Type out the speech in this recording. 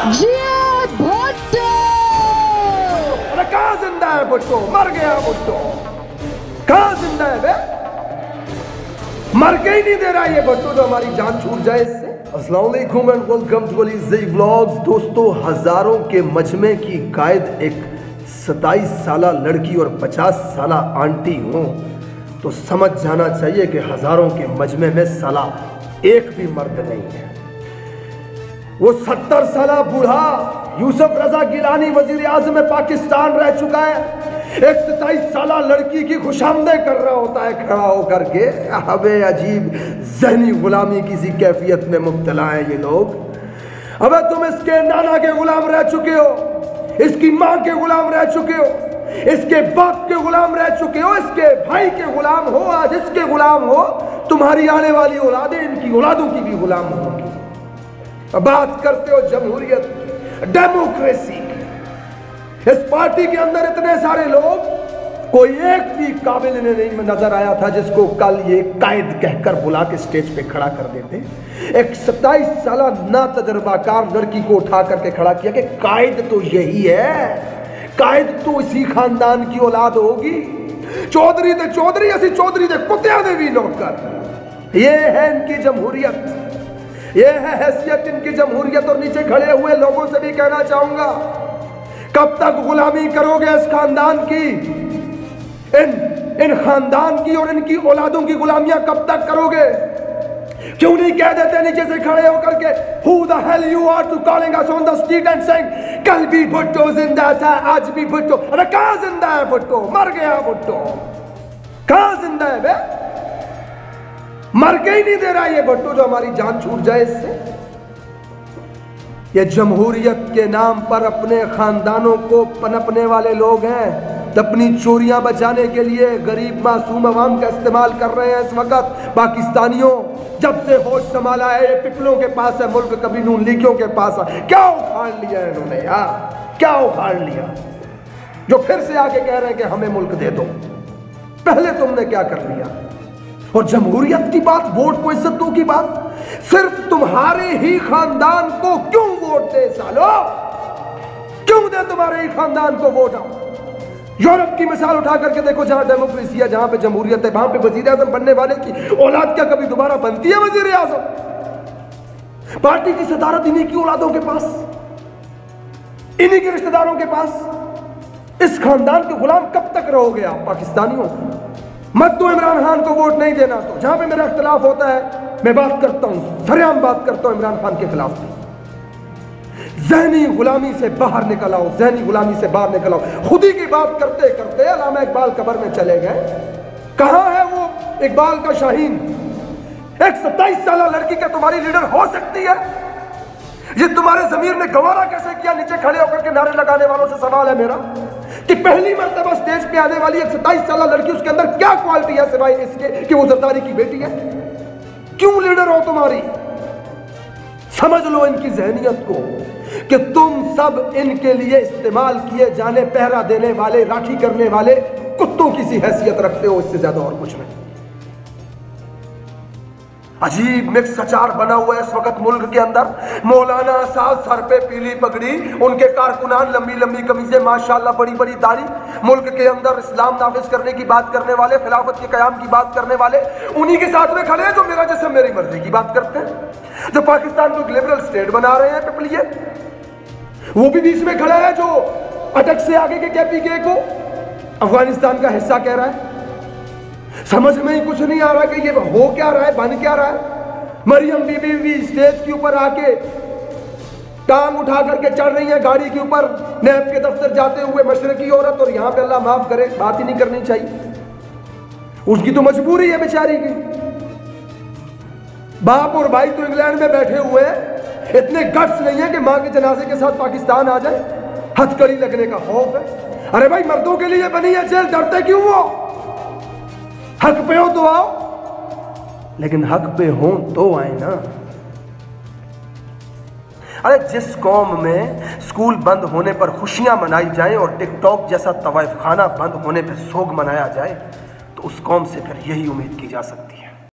जियाद भुट्टो। अरे कहाँ जिंदा है भुट्टो? मर गया भुट्टो। कहाँ जिंदा है बे? मर के ही नहीं दे रहा ये भुट्टो तो हमारी जान छूट जाए इससे। अस्सलाम वालेकुम and welcome to Ali Zai vlogs. दोस्तों, हजारों के मजमे की कायद एक 27 साला लड़की और 50 साला आंटी हो तो समझ जाना चाहिए कि हजारों के मजमे में साला एक भी मर्द नहीं है। वो 70 साला बूढ़ा यूसुफ रजा गिलानी वजीर आज़म पाकिस्तान रह चुका है, एक 27 साला लड़की की खुशामदें कर रहा होता है खड़ा होकर के। अबे अजीब ज़हनी गुलामी किसी कैफियत में मुब्तला है ये लोग। अबे तुम इसके नाना के गुलाम रह चुके हो, इसकी माँ के गुलाम रह चुके हो, इसके बाप के गुलाम रह चुके हो, इसके भाई के गुलाम हो, आज इसके गुलाम हो। तुम्हारी आने वाली औलादें इनकी औलादों की भी गुलाम होंगी। बात करते हो जमहूरियत की, डेमोक्रेसी की। इस पार्टी के अंदर इतने सारे लोग, कोई एक भी काबिल इन्हें नहीं नजर आया था जिसको कल ये कायद कहकर बुला के स्टेज पे खड़ा कर देते। एक 27 साला ना तजर्बाकार लड़की को उठा करके खड़ा किया कि कायद तो यही है, कायद तो इसी खानदान की औलाद होगी। चौधरी दे चौधरी, ऐसी चौधरी दे कुत्तिया दे भी नौकर। ये है इनकी जमहूरियत, ये है हैसियत इनकी जमहूरियत। और नीचे खड़े हुए लोगों से भी कहना चाहूंगा, कब तक गुलामी करोगे इस खानदान की? इन खानदान की और इनकी औलादों की गुलामियां कब तक करोगे? क्यों नहीं कह देते नीचे से खड़े होकर के, Who the hell you are to calling us on the street and saying कल भी भुट्टो जिंदा था, आज भी भुट्टो। अरे कहाँ जिंदा है भुट्टो? मर गया भुट्टो। कहाँ जिंदा है बे? मर के ही नहीं दे रहा ये भुट्टो जो हमारी जान छूट जाए इससे। ये जमहूरियत के नाम पर अपने खानदानों को पनपने वाले लोग हैं। अपनी चोरियां बचाने के लिए गरीब मासूम अवाम का इस्तेमाल कर रहे हैं इस वक्त। पाकिस्तानियों, जब से होश संभाला है ये पिपलों के पास है मुल्क, कभी नून लीगियों के पास है। क्या उखाड़ लिया इन्होंने यार, क्या उखाड़ लिया जो फिर से आके कह रहे हैं कि हमें मुल्क दे दो। पहले तुमने क्या कर लिया? और जमहूरियत की बात, वोट को इज्जत दो की बात, सिर्फ तुम्हारे ही खानदान को क्यों वोट दे सालो? क्यों दे तुम्हारे ही खानदान को वोट? आओ यूरोप की मिसाल उठा करके देखो, जहां डेमोक्रेसी है, जहां पे जमहूरियत है, वहां पे वजीर आजम बनने वाले की औलाद क्या कभी दोबारा बनती है वजीर आजम? पार्टी की सदारत इन्हीं की औलादों के पास, इन्हीं के रिश्तेदारों के पास। इस खानदान के गुलाम कब तक रहोगे आप पाकिस्तानियों? मत दो इमरान खान को वोट नहीं देना। तो जहां पे मेरा इख्तिलाफ होता है मैं बात करता हूं, सरेआम बात करता हूं इमरान खान के खिलाफ। ज़हनी गुलामी से बाहर निकल आओ, ज़हनी गुलामी से बाहर निकल आओ। खुदी की बात करते करते अल्लामा इकबाल कब्र में चले गए। कहां है वो इकबाल का शाहीन? एक 27 साला लड़की क्या तुम्हारी लीडर हो सकती है? ये तुम्हारे ज़मीर ने गवारा कैसे किया? नीचे खड़े होकर के नारे लगाने वालों से सवाल है मेरा कि पहली मर्तबा स्टेज पे आने वाली एक 27 साला लड़की, उसके अंदर क्या क्वालिटी है सिवाय इसके कि वो जरदारी की बेटी है? क्यों लीडर हो तुम्हारी? समझ लो इनकी जहनियत को कि तुम सब इनके लिए इस्तेमाल किए जाने, पहरा देने वाले, राखी करने वाले कुत्तों की सी हैसियत रखते हो, इससे ज्यादा और कुछ नहीं। अजीब मिक्स अचार बना हुआ है इस वक्त मुल्क के अंदर। मौलाना साहब सर पे पीली पगड़ी, उनके कारकुनान लंबी लंबी कमीजें, माशाल्लाह बड़ी बड़ी दाढ़ी। मुल्क के अंदर इस्लाम नाफिज करने की बात करने वाले, खिलाफत के कयाम की बात करने वाले उन्हीं के साथ में खड़े हैं जो मेरा जिस्म मेरी मर्जी की बात करते हैं, जो पाकिस्तान को एक लिबरल स्टेट बना रहे हैं पिपलिए। वो भी बीच में खड़ा है जो अटक से आगे के KPK को अफगानिस्तान का हिस्सा कह रहा है। समझ में ही कुछ नहीं आ रहा कि ये हो क्या रहा है, बन क्या रहा है। मरियम बीबी भी स्टेज के ऊपर आके टांग उठा करके चढ़ रही है गाड़ी के ऊपर, नैब के दफ्तर जाते हुए मशरकी औरत। और यहां पे अल्लाह माफ करे, बात ही नहीं करनी चाहिए। उसकी तो मजबूरी है बेचारी की। बाप और भाई तो इंग्लैंड में बैठे हुए हैं, इतने गट्स नहीं है कि मां के जनाजे के साथ पाकिस्तान आ जाए। हथकड़ी लगने का खौफ है। अरे भाई, मर्दों के लिए बनी है जेल, डरते क्यों हो? हक पे हो तो आओ, लेकिन हक पे हो तो आए ना। अरे जिस कौम में स्कूल बंद होने पर खुशियां मनाई जाए और टिकटॉक जैसा तवाइफ खाना बंद होने पर सोग मनाया जाए, तो उस कौम से फिर यही उम्मीद की जा सकती है।